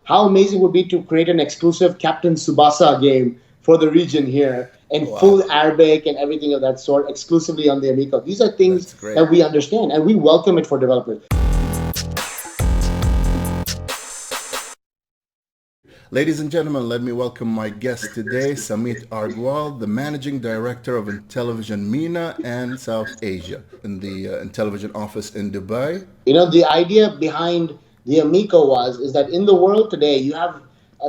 How amazing would it be to create an exclusive Captain Tsubasa game for the region here in full Arabic and everything of that sort, exclusively on the Amico. These are things that we understand and we welcome it for developers. Ladies and gentlemen, let me welcome my guest today, Samit Ardwal, the Managing Director of Intellivision MENA and South Asia in the Intellivision office in Dubai. The idea behind the Amico is that in the world today, you have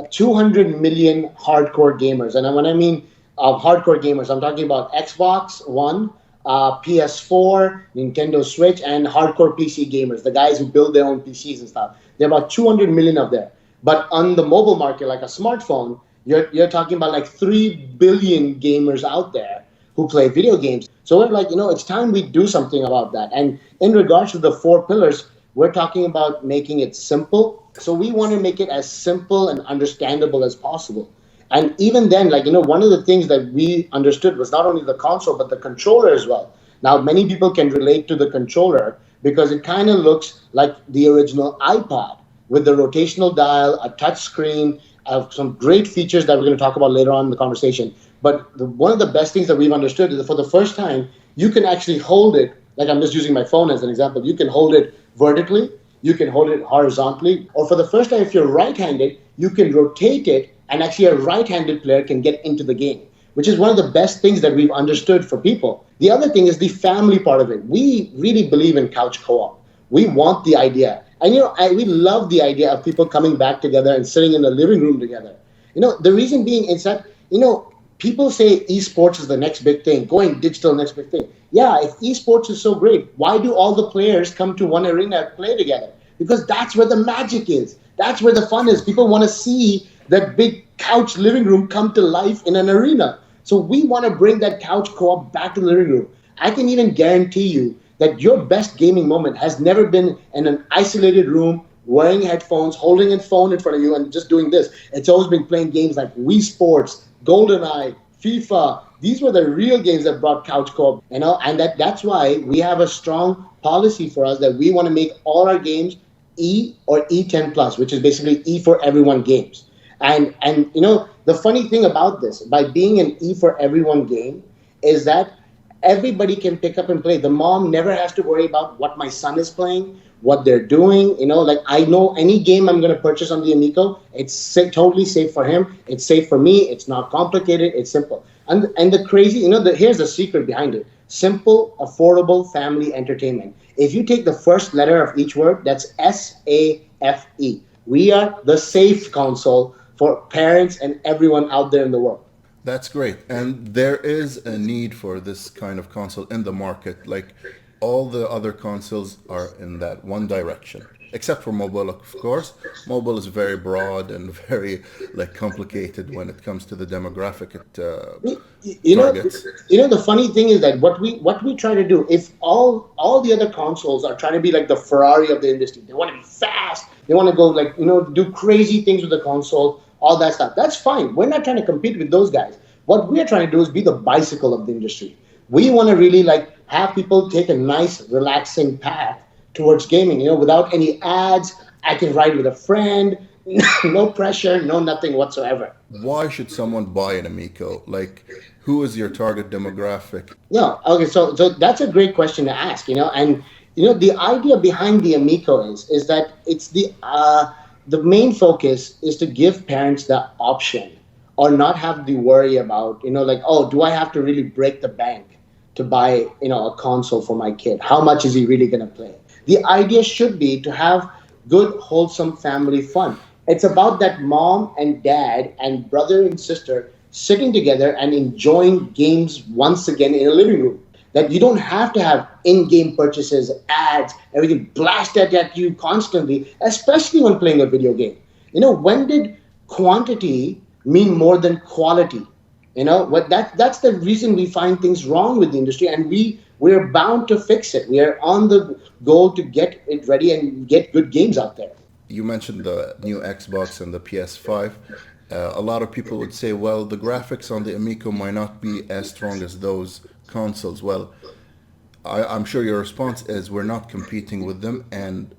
200 million hardcore gamers. And when I mean hardcore gamers, I'm talking about Xbox One, PS4, Nintendo Switch, and hardcore PC gamers, the guys who build their own PCs and stuff. There are about 200 million of them. But on the mobile market, like a smartphone, you're talking about like 3 billion gamers out there who play video games. So we're like, it's time we do something about that. And in regards to the 4 pillars, we're talking about making it simple. So we want to make it as simple and understandable as possible. And even then, one of the things that we understood was not only the console, but the controller as well. Now, many people can relate to the controller because it kind of looks like the original iPod, with the rotational dial, a touch screen, some great features that we're going to talk about later on in the conversation. But one of the best things that we've understood is that for the first time, you can actually hold it, like I'm just using my phone as an example, you can hold it vertically, you can hold it horizontally, or for the first time, if you're right-handed, you can rotate it, and actually a right-handed player can get into the game, which is one of the best things that we've understood for people. The other thing is the family part of it. We really believe in couch co-op. We want the idea. And, we love the idea of people coming back together and sitting in the living room together. The reason being is that, people say esports is the next big thing, going digital next big thing. Yeah, if esports is so great, why do all the players come to one arena and play together? Because that's where the magic is. That's where the fun is. People want to see that big couch living room come to life in an arena. So we want to bring that couch co-op back to the living room. I can even guarantee you that your best gaming moment has never been in an isolated room, wearing headphones, holding a phone in front of you and just doing this. It's always been playing games like Wii Sports, GoldenEye, FIFA. These were the real games that brought couch co-op, and that's why we have a strong policy for us that we want to make all our games E or E10 plus, which is basically E for everyone games. And the funny thing about this, by being an E for everyone game, is that everybody can pick up and play. The mom never has to worry about what my son is playing, what they're doing. I know any game I'm going to purchase on the Amico, it's totally safe for him. It's safe for me. It's not complicated. It's simple. And the crazy, here's the secret behind it. Simple, affordable family entertainment. If you take the first letter of each word, that's SAFE. We are the safe console for parents and everyone out there in the world. That's great. And there is a need for this kind of console in the market. Like all the other consoles are in that one direction, except for mobile, of course. Mobile is very broad and very complicated when it comes to the demographic it targets. The funny thing is that what we try to do, if all the other consoles are trying to be like the Ferrari of the industry, they want to be fast, they want to go do crazy things with the console, all that stuff. That's fine. We're not trying to compete with those guys. What we're trying to do is be the bicycle of the industry. We want to really have people take a nice, relaxing path towards gaming, without any ads. I can ride with a friend, no pressure, no nothing whatsoever. Why should someone buy an Amico? Who is your target demographic? No, okay, so that's a great question to ask, and the idea behind the Amico is that it's the main focus is to give parents the option or not have to worry about, do I have to really break the bank to buy, a console for my kid? How much is he really going to play? The idea should be to have good, wholesome family fun. It's about that mom and dad and brother and sister sitting together and enjoying games once again in a living room. That you don't have to have in-game purchases, ads, everything blasted at you constantly, especially when playing a video game. When did quantity mean more than quality? That's the reason we find things wrong with the industry, and we're bound to fix it. We are on the goal to get it ready and get good games out there. You mentioned the new Xbox and the PS5. A lot of people would say, well, the graphics on the Amico might not be as strong as those consoles. Well, I'm sure your response is we're not competing with them, and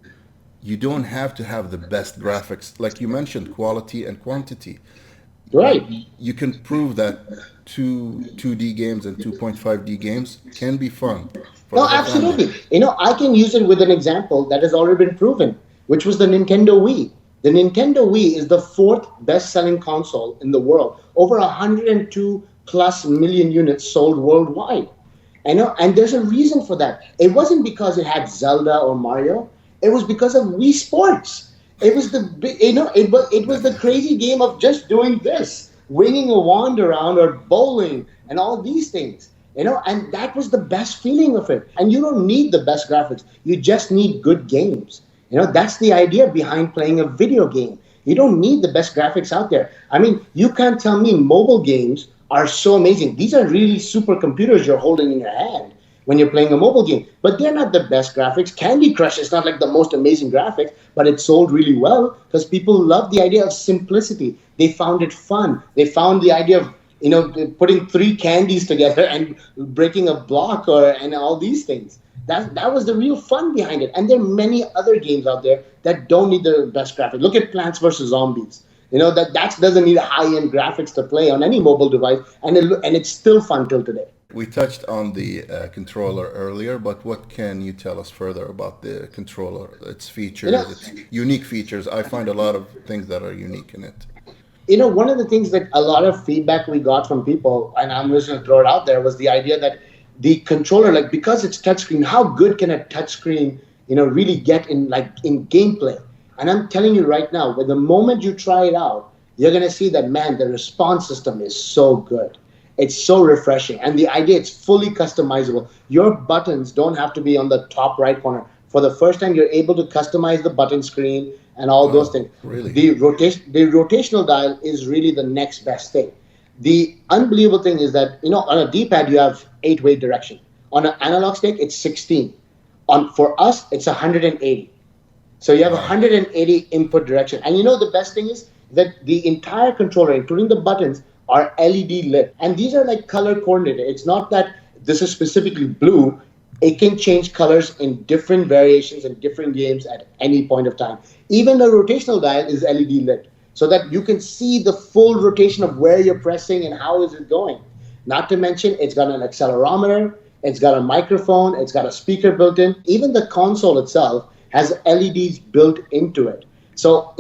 you don't have to have the best graphics. Like you mentioned, quality and quantity. Right. You can prove that 2D games and 2.5D games can be fun for No, the whole family. absolutely. I can use it with an example that has already been proven, which was the Nintendo Wii. The Nintendo Wii is the fourth best-selling console in the world. Over 102 plus million units sold worldwide. And there's a reason for that. It wasn't because it had Zelda or Mario. It was because of Wii Sports. It was it was the Definitely. crazy game of just doing this, winging a wand around or bowling and all these things. And that was the best feeling of it. And you don't need the best graphics. You just need good games. That's the idea behind playing a video game. You don't need the best graphics out there. I mean, you can't tell me mobile games are so amazing. These are really supercomputers you're holding in your hand when you're playing a mobile game. But they're not the best graphics. Candy Crush is not like the most amazing graphics, but it sold really well because people love the idea of simplicity. They found it fun. They found the idea of putting three candies together and breaking a block and all these things. That was the real fun behind it. And there are many other games out there that don't need the best graphics. Look at Plants vs Zombies. That doesn't need high-end graphics to play on any mobile device, and it's still fun till today. We touched on the controller earlier, but what can you tell us further about the controller, its You know, features, its unique features? I find a lot of things that are unique in it. One of the things that a lot of feedback we got from people, and I'm just going to throw it out there, was the idea that the controller, like because it's touchscreen, how good can a touchscreen, really get in gameplay? And I'm telling you right now, with the moment you try it out, you're going to see that, man, the response system is so good. It's so refreshing. And the idea, it's fully customizable. Your buttons don't have to be on the top right corner. For the first time, you're able to customize the button screen and all those Oh, things. really? The rotational dial is really the next best thing. The unbelievable thing is that, on a D-pad, you have 8-way direction. On an analog stick, it's 16. For us, it's 180. So you have Wow. 180 input direction. And the best thing is that the entire controller, including the buttons, are LED lit. And these are like color coordinated. It's not that this is specifically blue. It can change colors in different variations in different games at any point of time. Even the rotational dial is LED lit so that you can see the full rotation of where you're pressing and how is it going. Not to mention, it's got an accelerometer, it's got a microphone, it's got a speaker built in. Even the console itself has LEDs built into it. So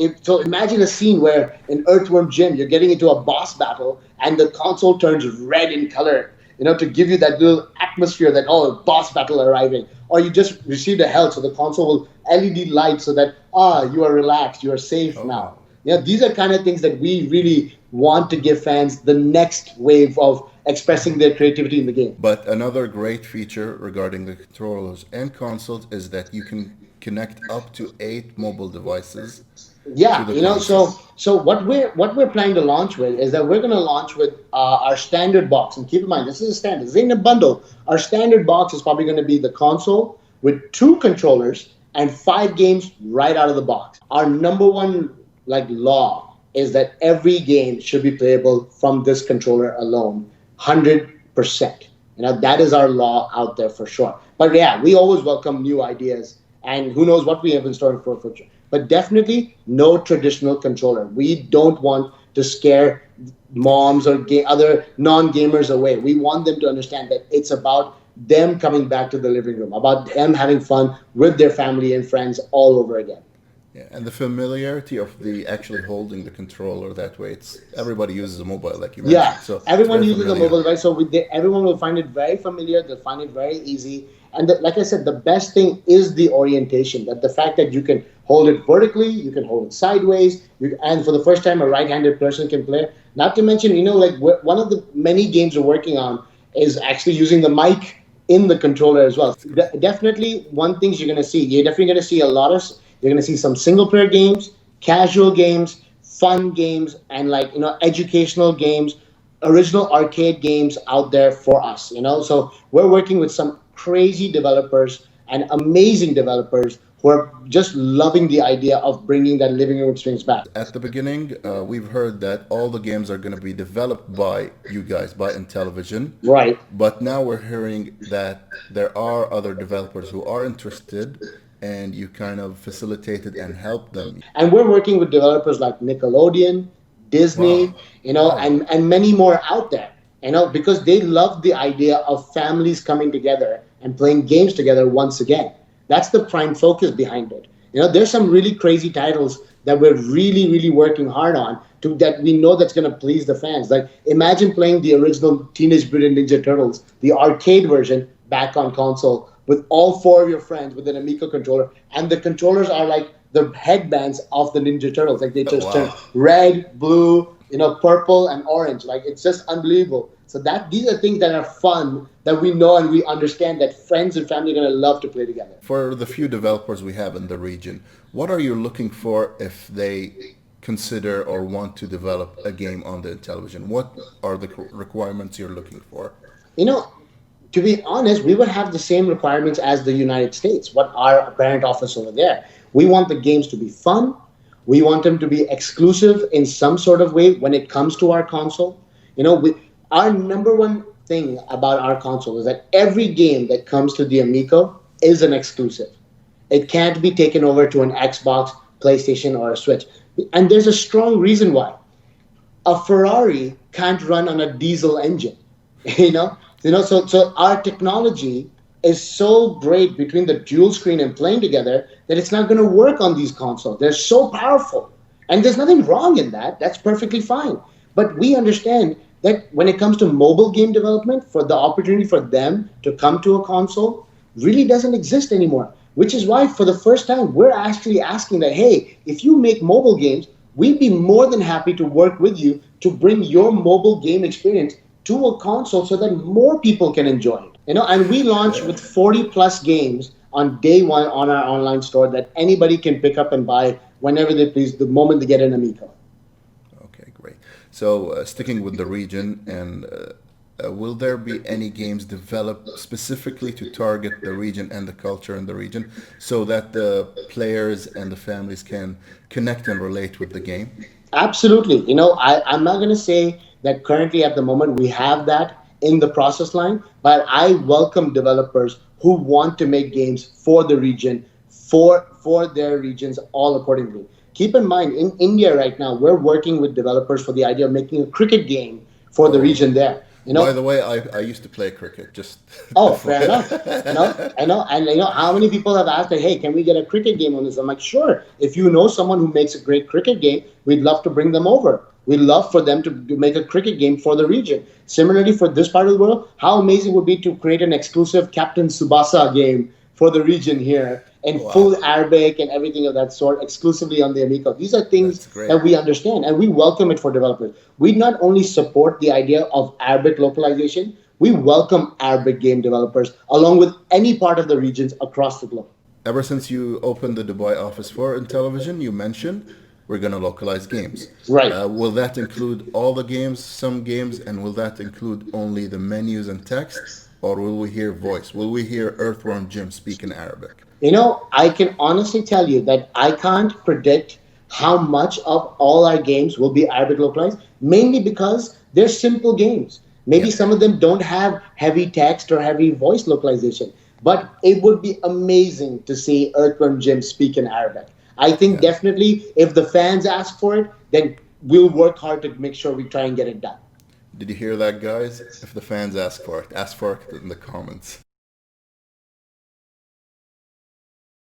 imagine a scene where in Earthworm Jim you're getting into a boss battle and the console turns red in color, to give you that little atmosphere that boss battle arriving. Or you just received a health, so the console will LED light so that you are relaxed, you are safe Oh, now. These are kind of things that we really want to give fans the next wave of expressing their creativity in the game. but another great feature regarding the controllers and consoles is that you can connect up to 8 mobile devices to Yeah, the console. so what we're planning to launch with is that we're going to launch with our standard box. And keep in mind, this is a standard. This ain't a bundle. Our standard box is probably going to be the console with 2 controllers and 5 games right out of the box. Our number one law is that every game should be playable from this controller alone, 100%. That is our law out there for sure. But yeah, we always welcome new ideas, and who knows what we have in store for the future. But definitely no traditional controller. We don't want to scare moms or other non-gamers away. We want them to understand that it's about them coming back to the living room, about them having fun with their family and friends all over again. Yeah, and the familiarity of the actually holding the controller that way, it's everybody uses a mobile, like you Yeah, mentioned, so it's everyone very uses a familiar. mobile device, so everyone will find it very familiar. They'll find it very easy. And like I said, the best thing is the orientation. That the fact that you can hold it vertically, you can hold it sideways, and for the first time, a right-handed person can play. Not to mention, one of the many games we're working on is actually using the mic in the controller as well. Definitely, one thing you're definitely going to see you're going to see some single-player games, casual games, fun games, and educational games, original arcade games out there for us. So we're working with some crazy developers and amazing developers who are just loving the idea of bringing that living room experience back. At the beginning, we've heard that all the games are going to be developed by you guys, by Intellivision. Right. But now we're hearing that there are other developers who are interested and you kind of facilitated and helped them. And we're working with developers like Nickelodeon, Disney, Wow. Wow. and many more out there, because they love the idea of families coming together and playing games together once again. That's the prime focus behind it. There's some really crazy titles that we're really, really working hard on to that we know that's going to please the fans. Like imagine playing the original Teenage Mutant Ninja Turtles, the arcade version, back on console with all four of your friends with an Amico controller, and the controllers are like the headbands of the Ninja Turtles. Like they just turn Wow. red, blue, purple, and orange. Like it's just unbelievable. So these are things that are fun that we know and we understand that friends and family are going to love to play together. For the few developers we have in the region, what are you looking for if they consider or want to develop a game on the Intellivision? What are the requirements you're looking for? You know, to be honest, we would have the same requirements as the United States, what our parent office over there. We want the games to be fun. We want them to be exclusive in some sort of way when it comes to our console. Our number one thing about our console is that every game that comes to the Amico is an exclusive. It can't be taken over to an Xbox, PlayStation, or a Switch. And there's a strong reason why. A Ferrari can't run on a diesel engine. So our technology is so great between the dual screen and playing together that it's not going to work on these consoles. They're so powerful. And there's nothing wrong in that. That's perfectly fine. But we understand that when it comes to mobile game development, for the opportunity for them to come to a console really doesn't exist anymore. Which is why for the first time, we're actually asking that, hey, if you make mobile games, we'd be more than happy to work with you to bring your mobile game experience to a console so that more people can enjoy it. And we launch with 40 plus games on day one on our online store that anybody can pick up and buy whenever they please, the moment they get an Amico. Okay, great. So, sticking with the region, and will there be any games developed specifically to target the region and the culture in the region so that the players and the families can connect and relate with the game? Absolutely. I'm not going to say that currently at the moment we have that in the process line, but I welcome developers who want to make games for the region, for their regions, all accordingly. Keep in mind, in India right now, we're working with developers for the idea of making a cricket game for the Oh, region there. by the way, I used to play cricket, just Oh, fair enough. FYI. And how many people have asked, like, hey, can we get a cricket game on this? I'm like, sure. If you know someone who makes a great cricket game, we'd love to bring them over. We'd love for them to make a cricket game for the region. Similarly, for this part of the world, how amazing would it be to create an exclusive Captain Tsubasa game for the region here in full Wow, Arabic and everything of that sort, exclusively on the Amico. These are things that's great. that we understand and we welcome it for developers. We not only support the idea of Arabic localization, we welcome Arabic game developers along with any part of the regions across the globe. Ever since you opened the Dubai office for Intellivision, you mentioned we're going to localize games. Right. Will that include all the games, some games, and will that include only the menus and text? Or will we hear voice? Will we hear Earthworm Jim speak in Arabic? I can honestly tell you that I can't predict how much of all our games will be Arabic localized, mainly because they're simple games. Maybe Yep. some of them don't have heavy text or heavy voice localization, but it would be amazing to see Earthworm Jim speak in Arabic. I think Yeah. definitely if the fans ask for it, then we'll work hard to make sure we try and get it done. Did you hear that, guys? If the fans ask for it in the comments.